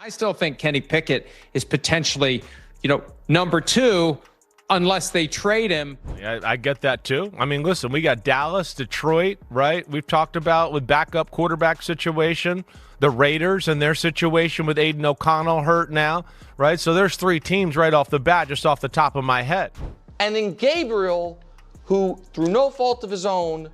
I still think Kenny Pickett is potentially, number 2 unless they trade him. Yeah, I get that too. I mean, listen, we got Dallas, Detroit, right? We've talked about with backup quarterback situation, the Raiders and their situation with Aiden O'Connell hurt now, right? So there's 3 teams right off the bat, just off the top of my head. And then Gabriel, who through no fault of his own,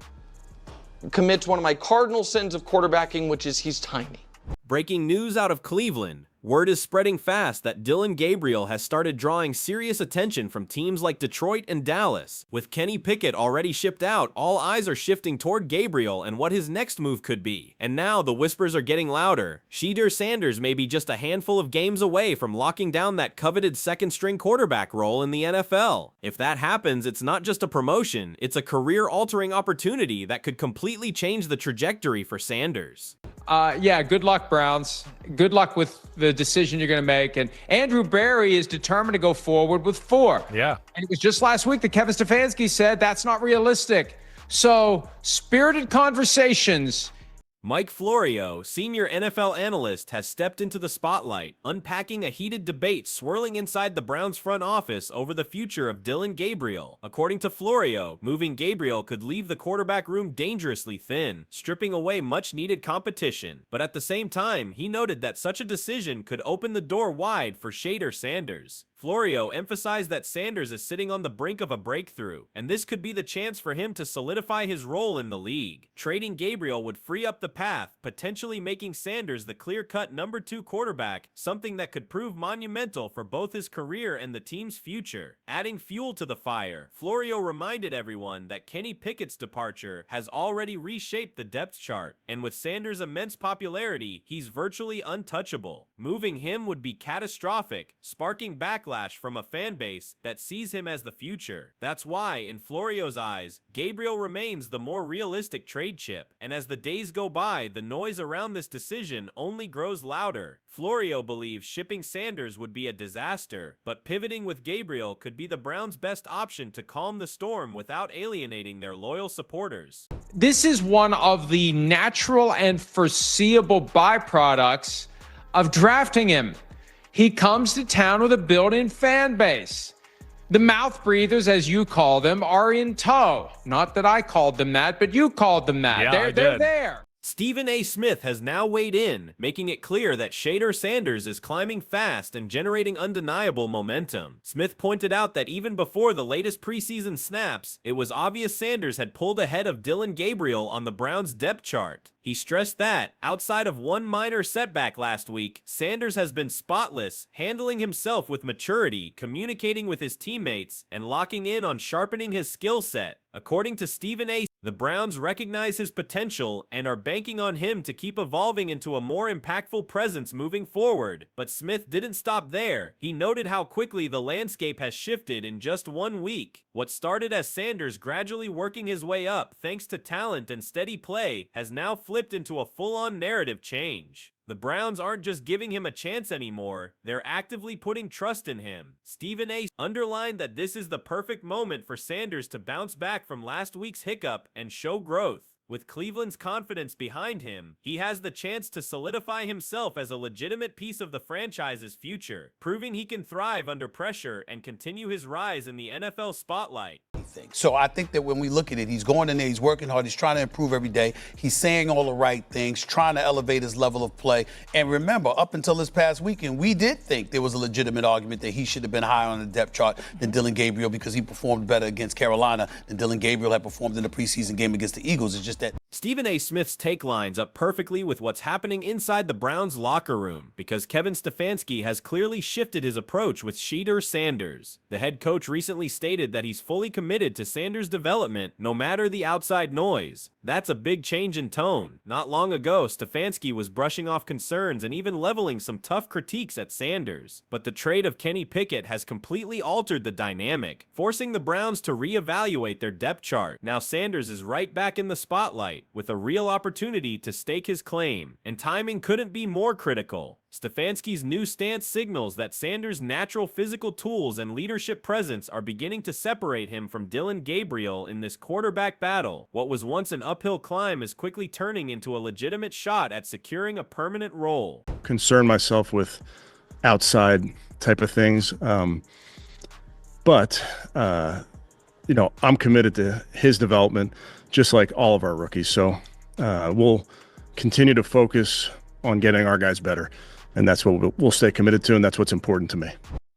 commits one of my cardinal sins of quarterbacking, which is he's tiny. Breaking news out of Cleveland. Word is spreading fast that Dillon Gabriel has started drawing serious attention from teams like Detroit and Dallas. With Kenny Pickett already shipped out, all eyes are shifting toward Gabriel and what his next move could be. And now the whispers are getting louder. Shedeur Sanders may be just a handful of games away from locking down that coveted second-string quarterback role in the NFL. If that happens, it's not just a promotion, it's a career-altering opportunity that could completely change the trajectory for Sanders. Yeah, good luck, Browns. Good luck with the decision you're going to make. And Andrew Berry is determined to go forward with 4. Yeah. And it was just last week that Kevin Stefanski said that's not realistic. So, spirited conversations. Mike Florio, senior NFL analyst, has stepped into the spotlight, unpacking a heated debate swirling inside the Browns front office over the future of Dillon Gabriel. According to Florio, moving Gabriel could leave the quarterback room dangerously thin, stripping away much-needed competition. But at the same time, he noted that such a decision could open the door wide for Shedeur Sanders. Florio emphasized that Sanders is sitting on the brink of a breakthrough, and this could be the chance for him to solidify his role in the league. Trading Gabriel would free up the path, potentially making Sanders the clear-cut number 2 quarterback, something that could prove monumental for both his career and the team's future. Adding fuel to the fire, Florio reminded everyone that Kenny Pickett's departure has already reshaped the depth chart, and with Sanders' immense popularity, he's virtually untouchable. Moving him would be catastrophic, sparking backlash from a fan base that sees him as the future. That's why, in Florio's eyes, Gabriel remains the more realistic trade chip, and as the days go by, the noise around this decision only grows louder. Florio believes shipping Sanders would be a disaster, but pivoting with Gabriel could be the Browns' best option to calm the storm without alienating their loyal supporters. This is one of the natural and foreseeable byproducts of drafting him. He comes to town with a built-in fan base. The mouth breathers, as you call them, are in tow. Not that I called them that, but you called them that. Yeah, They're there. Stephen A. Smith has now weighed in, making it clear that Shedeur Sanders is climbing fast and generating undeniable momentum. Smith pointed out that even before the latest preseason snaps, it was obvious Sanders had pulled ahead of Dillon Gabriel on the Browns' depth chart. He stressed that, outside of one minor setback last week, Sanders has been spotless, handling himself with maturity, communicating with his teammates, and locking in on sharpening his skill set. According to Stephen A., the Browns recognize his potential and are banking on him to keep evolving into a more impactful presence moving forward. But Smith didn't stop there. He noted how quickly the landscape has shifted in just 1 week. What started as Sanders gradually working his way up thanks to talent and steady play has now flipped into a full-on narrative change. The Browns aren't just giving him a chance anymore, they're actively putting trust in him. Stephen A. underlined that this is the perfect moment for Sanders to bounce back from last week's hiccup and show growth. With Cleveland's confidence behind him, he has the chance to solidify himself as a legitimate piece of the franchise's future, proving he can thrive under pressure and continue his rise in the NFL spotlight. So I think that when we look at it, he's going in there, he's working hard, he's trying to improve every day, he's saying all the right things, trying to elevate his level of play. And remember, up until this past weekend, we did think there was a legitimate argument that he should have been higher on the depth chart than Dillon Gabriel because he performed better against Carolina than Dillon Gabriel had performed in the preseason game against the Eagles. It's just that Stephen A. Smith's take lines up perfectly with what's happening inside the Browns locker room, because Kevin Stefanski has clearly shifted his approach with Shedeur Sanders. The head coach recently stated that he's fully committed to Sanders' development, no matter the outside noise. That's a big change in tone. Not long ago, Stefanski was brushing off concerns and even leveling some tough critiques at Sanders. But the trade of Kenny Pickett has completely altered the dynamic, forcing the Browns to reevaluate their depth chart. Now Sanders is right back in the spotlight. spotlight, with a real opportunity to stake his claim, and timing couldn't be more critical. Stefanski's new stance signals that Sanders' natural physical tools and leadership presence are beginning to separate him from Dillon Gabriel in this quarterback battle. What was once an uphill climb is quickly turning into a legitimate shot at securing a permanent role. Concern myself with outside type of things, but I'm committed to his development, just like all of our rookies. So we'll continue to focus on getting our guys better. And that's what we'll stay committed to, and that's what's important to me.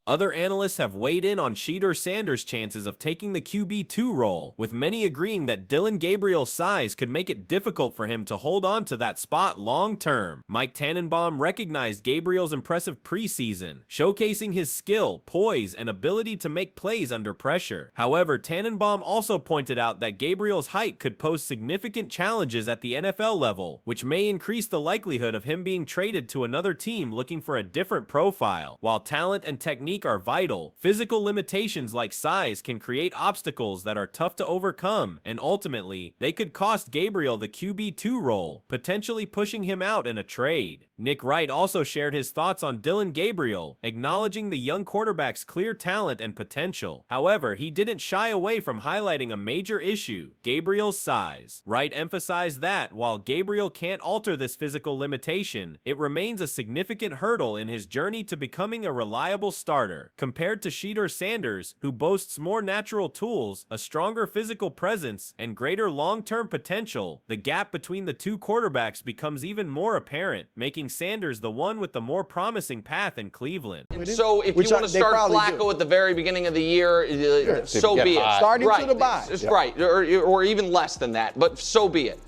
Other analysts have weighed in on Shedeur Sanders' chances of taking the QB2 role, with many agreeing that Dillon Gabriel's size could make it difficult for him to hold on to that spot long-term. Mike Tannenbaum recognized Gabriel's impressive preseason, showcasing his skill, poise, and ability to make plays under pressure. However, Tannenbaum also pointed out that Gabriel's height could pose significant challenges at the NFL level, which may increase the likelihood of him being traded to another team looking for a different profile. While talent and technique are vital, physical limitations like size can create obstacles that are tough to overcome, and ultimately, they could cost Gabriel the QB2 role, potentially pushing him out in a trade. Nick Wright also shared his thoughts on Dillon Gabriel, acknowledging the young quarterback's clear talent and potential. However, he didn't shy away from highlighting a major issue: Gabriel's size. Wright emphasized that, while Gabriel can't alter this physical limitation, it remains a significant hurdle in his journey to becoming a reliable starter. Compared to Shedeur Sanders, who boasts more natural tools, a stronger physical presence, and greater long-term potential, the gap between the two quarterbacks becomes even more apparent, making Sanders the one with the more promising path in Cleveland. So if you want to start Flacco at the very beginning of the year, so be it. Starting to the bye. Right, or even less than that, but so be it.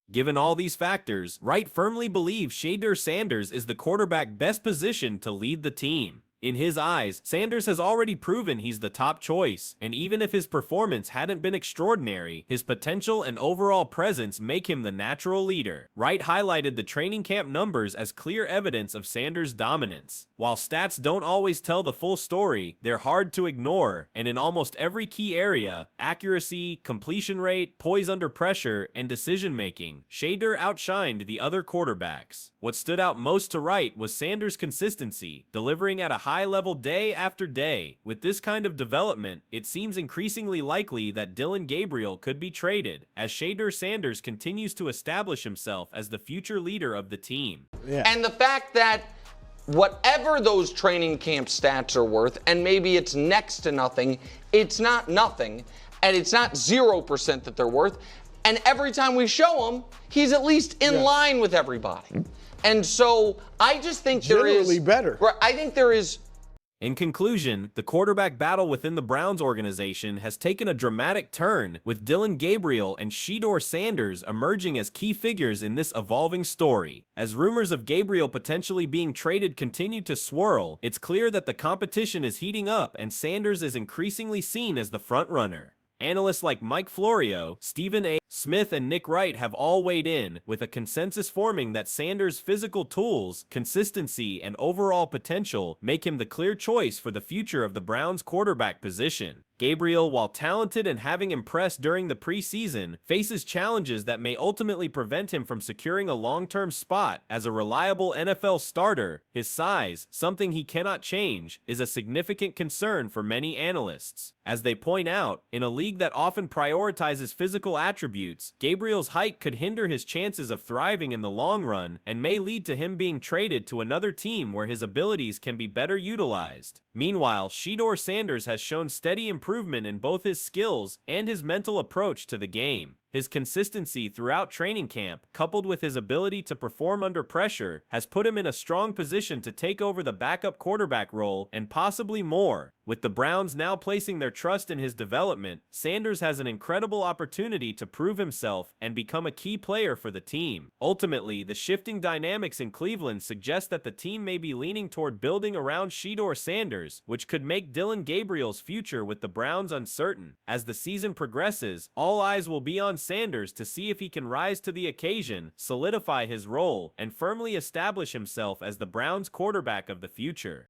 Given all these factors, Wright firmly believes Shedeur Sanders is the quarterback best positioned to lead the team. In his eyes, Sanders has already proven he's the top choice, and even if his performance hadn't been extraordinary, his potential and overall presence make him the natural leader. Wright highlighted the training camp numbers as clear evidence of Sanders' dominance. While stats don't always tell the full story, they're hard to ignore, and in almost every key area, accuracy, completion rate, poise under pressure, and decision-making, Shedeur outshined the other quarterbacks. What stood out most to Wright was Sanders' consistency, delivering at a high level day after day. With this kind of development, it seems increasingly likely that Dillon Gabriel could be traded, as Shedeur Sanders continues to establish himself as the future leader of the team. And the fact that whatever those training camp stats are worth, and maybe it's next to nothing, it's not nothing, and it's not 0% that they're worth, and every time we show him, he's at least in line with everybody. And so I just think generally better. I think there is. In conclusion, the quarterback battle within the Browns organization has taken a dramatic turn, with Dillon Gabriel and Shedeur Sanders emerging as key figures in this evolving story. As rumors of Gabriel potentially being traded continue to swirl, it's clear that the competition is heating up and Sanders is increasingly seen as the frontrunner. Analysts like Mike Florio, Stephen A. Smith, and Nick Wright have all weighed in, with a consensus forming that Sanders' physical tools, consistency, and overall potential make him the clear choice for the future of the Browns' quarterback position. Gabriel, while talented and having impressed during the preseason, faces challenges that may ultimately prevent him from securing a long-term spot as a reliable NFL starter. His size, something he cannot change, is a significant concern for many analysts. As they point out, in a league that often prioritizes physical attributes, Gabriel's height could hinder his chances of thriving in the long run and may lead to him being traded to another team where his abilities can be better utilized. Meanwhile, Shedeur Sanders has shown steady improvement in both his skills and his mental approach to the game. His consistency throughout training camp, coupled with his ability to perform under pressure, has put him in a strong position to take over the backup quarterback role and possibly more. With the Browns now placing their trust in his development, Sanders has an incredible opportunity to prove himself and become a key player for the team. Ultimately, the shifting dynamics in Cleveland suggest that the team may be leaning toward building around Shedeur Sanders, which could make Dillon Gabriel's future with the Browns uncertain. As the season progresses, all eyes will be on Sanders to see if he can rise to the occasion, solidify his role, and firmly establish himself as the Browns' quarterback of the future.